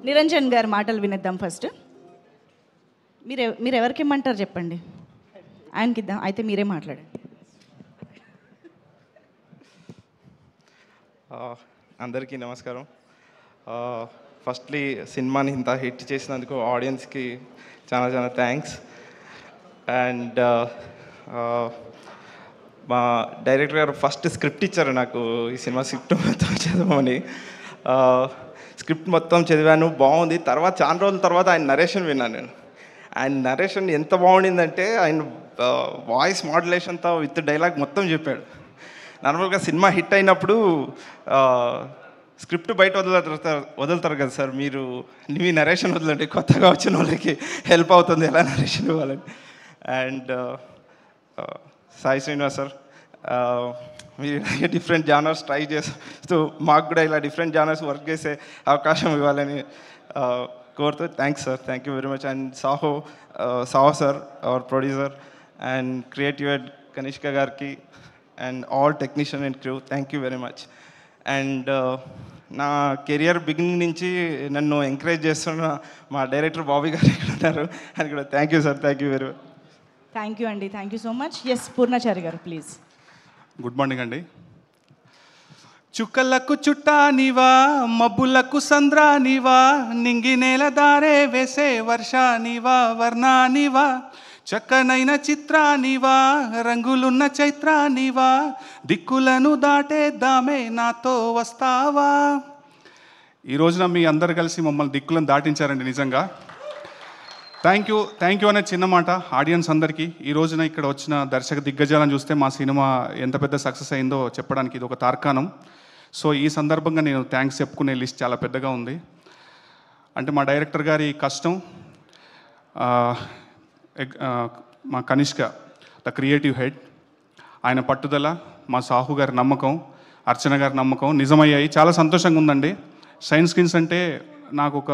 నిరంజన్ గారి మాటలు వినేద్దాం ఫస్ట్. మీరు ఎవరికి ఇమ్మంటారు చెప్పండి, ఆయనకి ఇద్దాం. అయితే మీరే మాట్లాడండి. అందరికీ నమస్కారం. ఫస్ట్లీ సినిమాని ఇంత హిట్ చేసినందుకు ఆడియన్స్కి చాలా చాలా థ్యాంక్స్. అండ్ మా డైరెక్టర్ గారు ఫస్ట్ స్క్రిప్ట్ ఇచ్చారు నాకు, ఈ సినిమా స్క్రిప్ట్ మొత్తం చదవమని. స్క్రిప్ట్ మొత్తం చదివాను, బాగుంది. తర్వాత చాలా రోజుల తర్వాత ఆయన నరేషన్ విన్నాను నేను. ఆయన నరేషన్ ఎంత బాగుండిందంటే ఆయన వాయిస్ మాడ్యులేషన్తో విత్ డైలాగ్ మొత్తం చెప్పాడు. నార్మల్గా సినిమా హిట్ అయినప్పుడు స్క్రిప్ట్ బయట వదులుతారు కదా సార్, మీరు మీ నరేషన్ వదలండి, కొత్తగా వచ్చిన వాళ్ళకి హెల్ప్ అవుతుంది ఎలా నరేషన్ ఇవ్వాలని. అండ్ సాయి శ్రీనివాస్ సార్, మీరు డిఫరెంట్ జానర్స్ ట్రై చేస్తూ మాకు కూడా ఇలా డిఫరెంట్ జానర్స్ వర్క్ చేసే అవకాశం ఇవ్వాలని కోరుతూ thanks sir, thank you very much. And Saaho sir, our producer, and creative head Kanishka గారికి, and all technician and crew, thank you very much. And నా కెరియర్ బిగినింగ్ నుంచి నన్ను ఎంకరేజ్ చేస్తున్న మా డైరెక్టర్ బాబీ గారు ఇక్కడ ఉన్నారు, అని కూడా thank you sir, thank you very much. Thank you అండి, thank you so much. Yes Purnachari garu please. Good morning అండి. చుక్కలకు చుట్టా నీవా, మబ్బులకు సంద్రా నీవా, నింగి నేల దారే వేసే వర్ష నీవా, వర్ణా నీవా, చక్కనైన చిత్ర నీవా, రంగులున్న చైత్ర నీవా, దిక్కులను దాటేద్దామే నాతో వస్తావా. ఈ రోజున మీ అందరు కలిసి మమ్మల్ని దిక్కులను దాటించారండి, నిజంగా థ్యాంక్ యూ అనే చిన్న మాట ఆడియన్స్ అందరికీ. ఈ రోజున ఇక్కడ వచ్చిన దర్శక దిగ్గజాలను చూస్తే మా సినిమా ఎంత పెద్ద సక్సెస్ అయిందో చెప్పడానికి ఇది ఒక తార్కాణం. సో ఈ సందర్భంగా నేను థ్యాంక్స్ చెప్పుకునే లిస్ట్ చాలా పెద్దగా ఉంది. అంటే మా డైరెక్టర్ గారి కష్టం, మా కనిష్క ద క్రియేటివ్ హెడ్, ఆయన పట్టుదల, మా సాహు గారి నమ్మకం, అర్చన గారి నమ్మకం నిజమయ్యాయి. చాలా సంతోషంగా ఉందండి. షైన్ స్క్రీన్స్ అంటే నాకు ఒక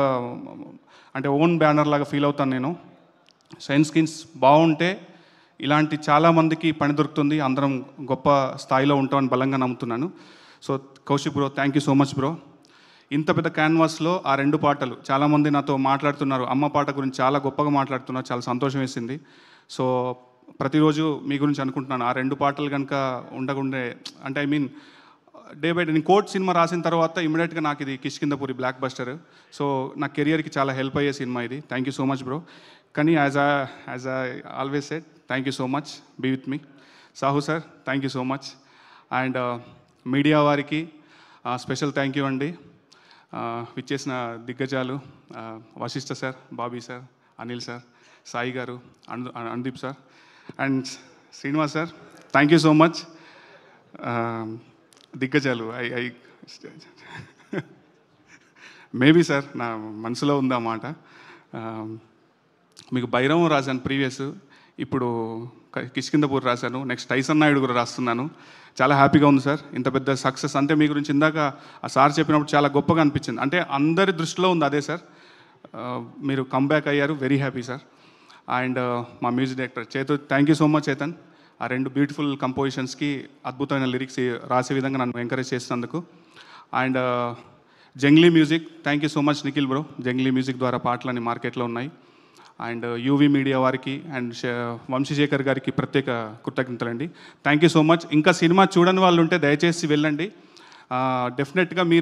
ఓన్ బ్యానర్ లాగా ఫీల్ అవుతాను నేను. షైన్ స్క్రీన్స్ బాగుంటే ఇలాంటి చాలామందికి పని దొరుకుతుంది, అందరం గొప్ప స్థాయిలో ఉంటామని బలంగా నమ్ముతున్నాను. So Kaushik bro, thank you so much bro. ఇంత పెద్ద క్యాన్వాస్లో ఆ 2 పాటలు, చాలామంది నాతో మాట్లాడుతున్నారు, అమ్మ పాట గురించి చాలా గొప్పగా మాట్లాడుతున్నారు, చాలా సంతోషం వేసింది. సో ప్రతిరోజు మీ గురించి అనుకుంటున్నాను, ఆ 2 పాటలు కనుక ఉండకుండే, అంటే డే బై డే నేను కోర్ట్ సినిమా రాసిన తర్వాత ఇమీడియట్గా నాకు ఇది కిష్కిందపురి బ్లాక్ బస్టర్. సో నా కెరియర్కి చాలా హెల్ప్ అయ్యే సినిమా ఇది. Thank you so much bro. కానీ as I always said, thank you so much, be with me. Sahu sir, thank you so much. And media వారికి స్పెషల్ థ్యాంక్ యూ అండి. విచ్చేసిన దిగ్గజాలు Vasishta sir, Bobby sir, Anil sir, Sai garu, Anudeep sir, and Srinivas sir, thank you so much. దిగ్గజాలు I maybe sir నా మనసులో ఉందా మాట. మీకు భైరవం రాశాను ప్రీవియస్, ఇప్పుడు కిష్కిందపూర్ రాశాను, నెక్స్ట్ టైసన్ నాయుడు కూడా రాస్తున్నాను. చాలా హ్యాపీగా ఉంది సార్. ఇంత పెద్ద సక్సెస్ అంటే మీ గురించి ఇందాక ఆ సార్ చెప్పినప్పుడు చాలా గొప్పగా అనిపించింది. అంటే అందరి దృష్టిలో ఉంది అదే సార్. మీరు కంబ్యాక్ అయ్యారు, వెరీ హ్యాపీ సార్. అండ్ మా music director Chetan, thank you so much Chetan. ఆ 2 బ్యూటిఫుల్ కంపోజిషన్స్కి అద్భుతమైన లిరిక్స్ రాసే విధంగా నన్ను ఎంకరేజ్ చేసినందుకు. And Junglee music, thank you so much Nikhil bro. Junglee music ద్వారా పాటలన్నీ మార్కెట్లో ఉన్నాయి. అండ్ యూవీ మీడియా వారికి అండ్ వంశీశేఖర్ గారికి ప్రత్యేక కృతజ్ఞతలండి. Thank you so much. ఇంకా సినిమా చూడని వాళ్ళు ఉంటే దయచేసి వెళ్ళండి. డెఫినెట్గా మీరు